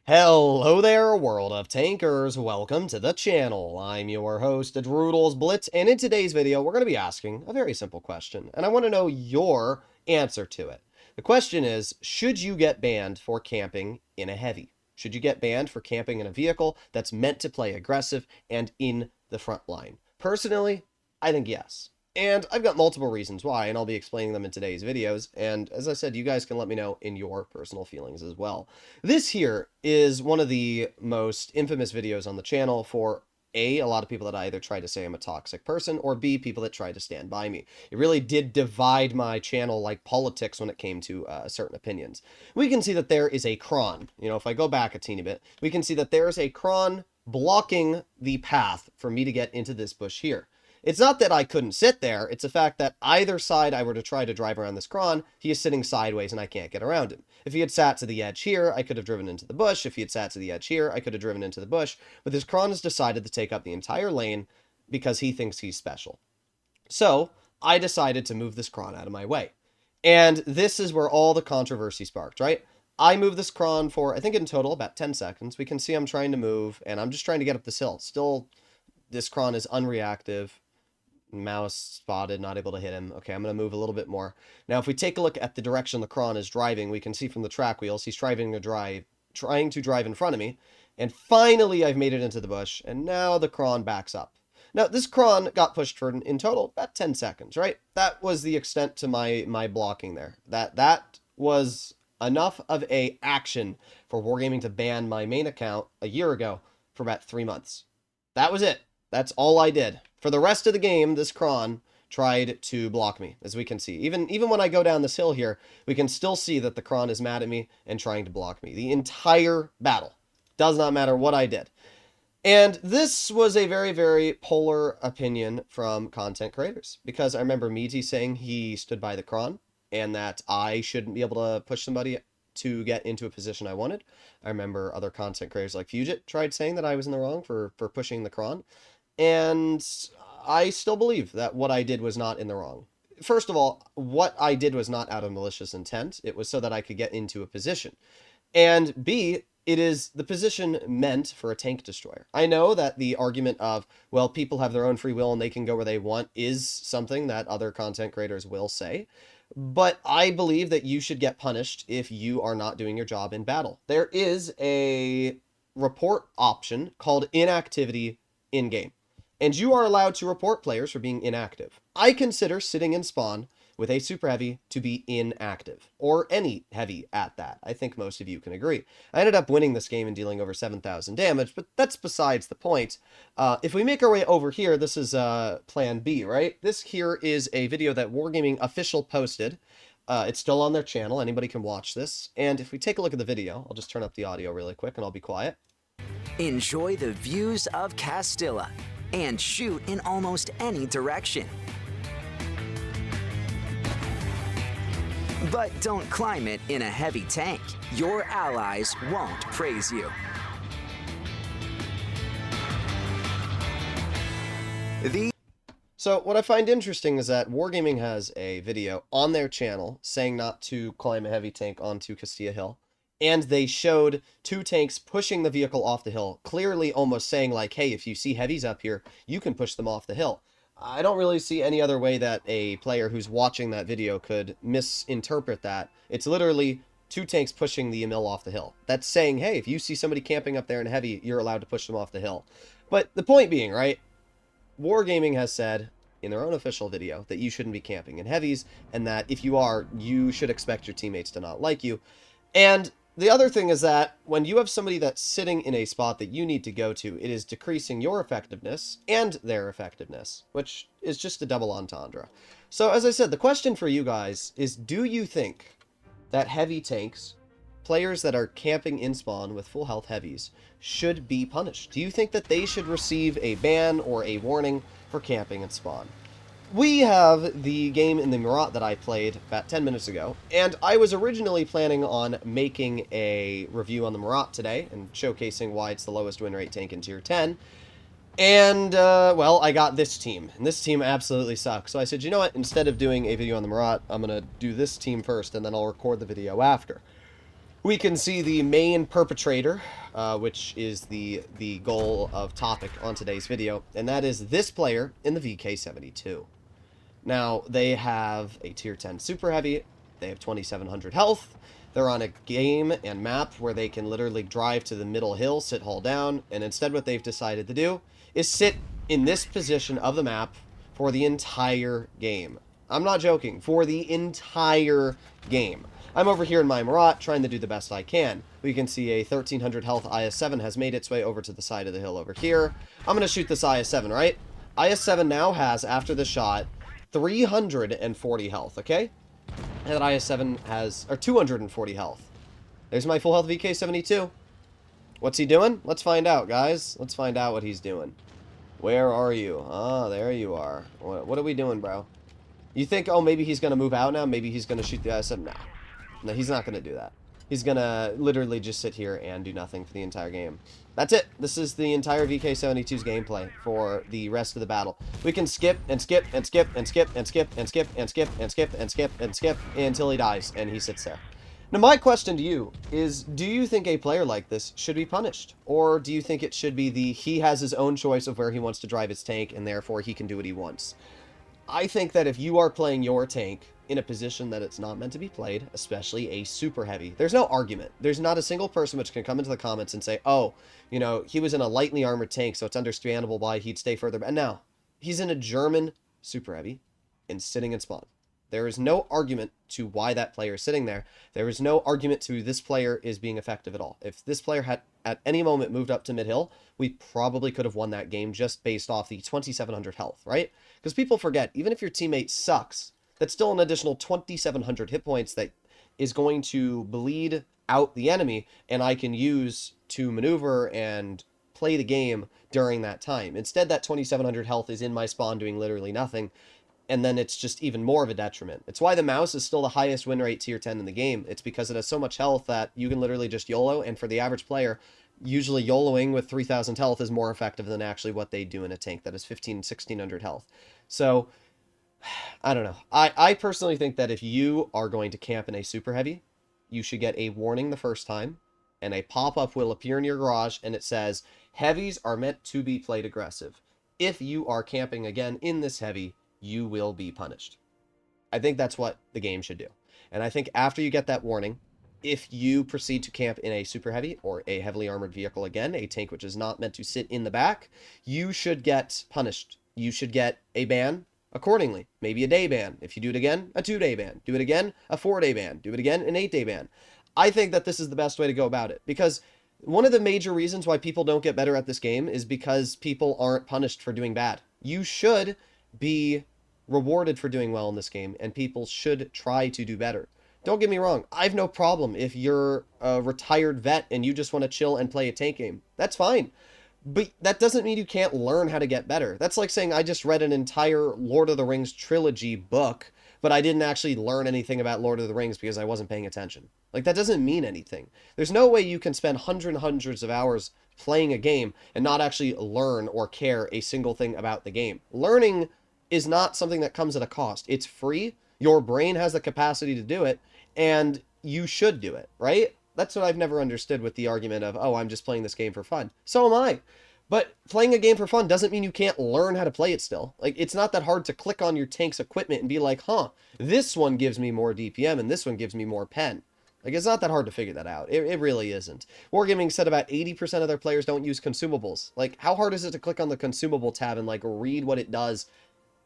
Hello there, world of tankers. Welcome to the channel. I'm your host, Droodles Blitz, and in today's video, we're going to be asking a very simple question, and I want to know your answer to it. The question is, should you get banned for camping in a heavy? Should you get banned for camping in a vehicle that's meant to play aggressive and in the front line? Personally, I think yes. And I've got multiple reasons why, and I'll be explaining them in today's videos. And as I said, you guys can let me know in your personal feelings as well. This here is one of the most infamous videos on the channel for a lot of people that either try to say I'm a toxic person, or B, people that try to stand by me. It really did divide my channel like politics when it came to certain opinions. We can see that there is a cron. You know, if I go back a teeny bit, we can see that there is a cron blocking the path for me to get into this bush here. It's not that I couldn't sit there, it's the fact that either side I were to try to drive around this cron, he is sitting sideways and I can't get around him. If he had sat to the edge here, I could have driven into the bush. If he had sat to the edge here, I could have driven into the bush. But this cron has decided to take up the entire lane because he thinks he's special. So I decided to move this cron out of my way. And this is where all the controversy sparked, right? I moved this cron for, I think in total, about 10 seconds. We can see I'm trying to move, and I'm just trying to get up this hill. Still, this cron is unreactive. Mouse spotted, not able to hit him. Okay, I'm going to move a little bit more. Now, if we take a look at the direction the cron is driving, we can see from the track wheels, he's trying to drive in front of me. And finally, I've made it into the bush, and now the cron backs up. Now, this cron got pushed for, in total, about 10 seconds, right? That was the extent to my blocking there. That was enough of a action for Wargaming to ban my main account a year ago for about 3 months. That was it. That's all I did. For the rest of the game, this cron tried to block me, as we can see. Even when I go down this hill here, we can still see that the cron is mad at me and trying to block me. The entire battle. Does not matter what I did. And this was a very, very polar opinion from content creators. Because I remember Meaty saying he stood by the cron, and that I shouldn't be able to push somebody to get into a position I wanted. I remember other content creators like Fugit tried saying that I was in the wrong for pushing the cron. And I still believe that what I did was not in the wrong. First of all, what I did was not out of malicious intent. It was so that I could get into a position. And B, it is the position meant for a tank destroyer. I know that the argument of, well, people have their own free will and they can go where they want is something that other content creators will say. But I believe that you should get punished if you are not doing your job in battle. There is a report option called inactivity in-game. And you are allowed to report players for being inactive. I consider sitting in spawn with a super heavy to be inactive, or any heavy at that. I think most of you can agree. I ended up winning this game and dealing over 7,000 damage, but that's besides the point. If we make our way over here, this is plan B, right? This here is a video that Wargaming official posted. It's still on their channel. Anybody can watch this. And if we take a look at the video, I'll just turn up the audio really quick and I'll be quiet. Enjoy the views of Castilla and shoot in almost any direction. But don't climb it in a heavy tank. Your allies won't praise you. So what I find interesting is that Wargaming has a video on their channel saying not to climb a heavy tank onto Castilla Hill. And they showed two tanks pushing the vehicle off the hill, clearly almost saying like, hey, if you see heavies up here, you can push them off the hill. I don't really see any other way that a player who's watching that video could misinterpret that. It's literally two tanks pushing the mill off the hill. That's saying, hey, if you see somebody camping up there in heavy, you're allowed to push them off the hill. But the point being, right, Wargaming has said in their own official video that you shouldn't be camping in heavies, and that if you are, you should expect your teammates to not like you. And the other thing is that when you have somebody that's sitting in a spot that you need to go to, it is decreasing your effectiveness and their effectiveness, which is just a double entendre. So as I said, the question for you guys is, do you think that heavy tanks, players that are camping in spawn with full health heavies, should be punished? Do you think that they should receive a ban or a warning for camping in spawn? We have the game in the Murat that I played about 10 minutes ago, and I was originally planning on making a review on the Murat today and showcasing why it's the lowest win rate tank in tier 10. And, well, I got this team, and this team absolutely sucks. So I said, you know what, instead of doing a video on the Murat, I'm going to do this team first, and then I'll record the video after. we can see the main perpetrator, which is the goal of topic on today's video, and that is this player in the VK72. Now, they have a tier 10 super heavy, they have 2700 health, they're on a game and map where they can literally drive to the middle hill, sit hull down, and instead what they've decided to do is sit in this position of the map for the entire game. I'm not joking, for the entire game. I'm over here in my Marat trying to do the best I can. We can see a 1300 health IS-7 has made its way over to the side of the hill over here. I'm going to shoot this IS-7, right? IS-7 now has, after the shot, 340 health, okay? And that IS-7 has, or 240 health. There's my full health VK72. What's he doing? Let's find out, guys. Let's find out what he's doing. Where are you? Ah, there you are. What are we doing, bro? You think, oh, maybe he's going to move out now? Maybe he's going to shoot the IS-7? No, he's not going to do that. He's going to literally just sit here and do nothing for the entire game. That's it. This is the entire VK72's gameplay for the rest of the battle. We can skip and skip and skip and skip and skip and skip and skip and skip and skip and skip until he dies and he sits there. Now, my question to you is, do you think a player like this should be punished? Or do you think it should be he has his own choice of where he wants to drive his tank and therefore he can do what he wants? I think that if you are playing your tank in a position that it's not meant to be played, especially a super heavy, there's no argument. There's not a single person which can come into the comments and say, oh, you know, he was in a lightly armored tank, so it's understandable why he'd stay further. And now, he's in a German super heavy and sitting in spawn. There is no argument to why that player is sitting there. There is no argument to this player is being effective at all. If this player had at any moment moved up to mid-hill, we probably could have won that game just based off the 2700 health, right? Because people forget, even if your teammate sucks, that's still an additional 2700 hit points that is going to bleed out the enemy, and I can use to maneuver and play the game during that time. Instead, that 2700 health is in my spawn doing literally nothing, and then it's just even more of a detriment. It's why the mouse is still the highest win rate tier 10 in the game. It's because it has so much health that you can literally just YOLO, and for the average player, usually YOLOing with 3000 health is more effective than actually what they do in a tank that is 1600 health. So, I don't know. I personally think that if you are going to camp in a super heavy, you should get a warning the first time, and a pop-up will appear in your garage, and it says, heavies are meant to be played aggressive. If you are camping again in this heavy, you will be punished. I think that's what the game should do. And I think after you get that warning, if you proceed to camp in a super heavy or a heavily armored vehicle again, a tank which is not meant to sit in the back, you should get punished. You should get a ban accordingly. Maybe a day ban. If you do it again, a 2-day ban. Do it again, a 4-day ban. Do it again, an 8-day ban. I think that this is the best way to go about it, because one of the major reasons why people don't get better at this game is because people aren't punished for doing bad. You should be rewarded for doing well in this game, and people should try to do better. Don't get me wrong, I have no problem if you're a retired vet and you just want to chill and play a tank game. That's fine. But that doesn't mean you can't learn how to get better. That's like saying I just read an entire Lord of the Rings trilogy book, but I didn't actually learn anything about Lord of the Rings because I wasn't paying attention. Like, that doesn't mean anything. There's no way you can spend hundreds and hundreds of hours playing a game and not actually learn or care a single thing about the game. Learning is not something that comes at a cost. It's free. Your brain has the capacity to do it, and you should do it, right? That's what I've never understood with the argument of, oh, I'm just playing this game for fun. So am I. But playing a game for fun doesn't mean you can't learn how to play it still. Like, it's not that hard to click on your tank's equipment and be like, huh, this one gives me more DPM and this one gives me more pen. Like, it's not that hard to figure that out. It really isn't. Wargaming said about 80% of their players don't use consumables. Like, how hard is it to click on the consumable tab and, like, read what it does?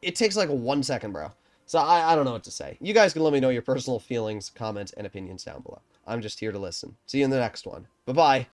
It takes, like, 1 second, bro. So I don't know what to say. You guys can let me know your personal feelings, comments, and opinions down below. I'm just here to listen. See you in the next one. Bye-bye.